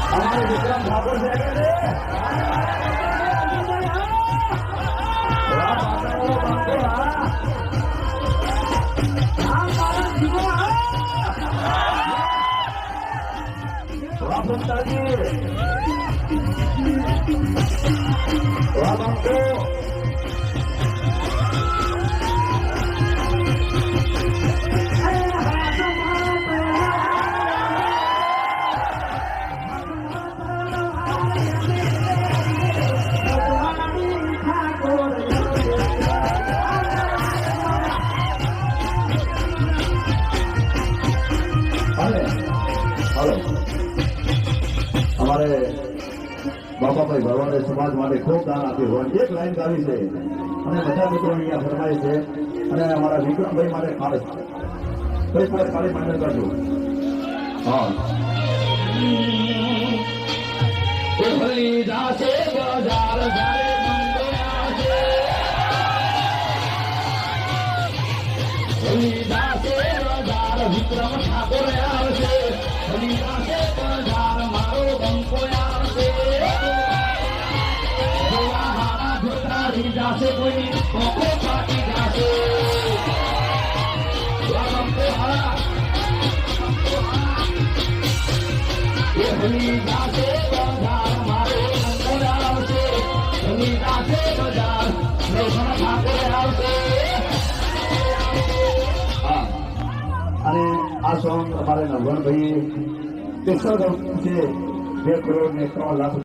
हमारे विक्रम ठाकुर से हमारे बाबा भाई भरवाड़े समाज माटे खूब दान आप्યું હોય એક લાઈન ગાવી છે અને બધા મિત્રો અહીંયા ફરમાય છે અને અમારા વિક્રમભાઈ માટે ખાસ કોઈ પણ ખાલી માન્ય કરજો હા ભલી જાશે બજાર જારે ભલી જાશે બજાર વિક્રમ ઠાકોર આવશે ભલી જાશે બજાર મારો બંકો આવશે जासे कोई कोको पाटी जासे हमको हरा ये भली जासे बाजार मारे अंतराल से भली जासे बाजार रोशन ठाकुर आवसे हाँ अरे आ सॉन्ग हमारे नवगण भाई 63 से 2 करोड़ ने 3 लाख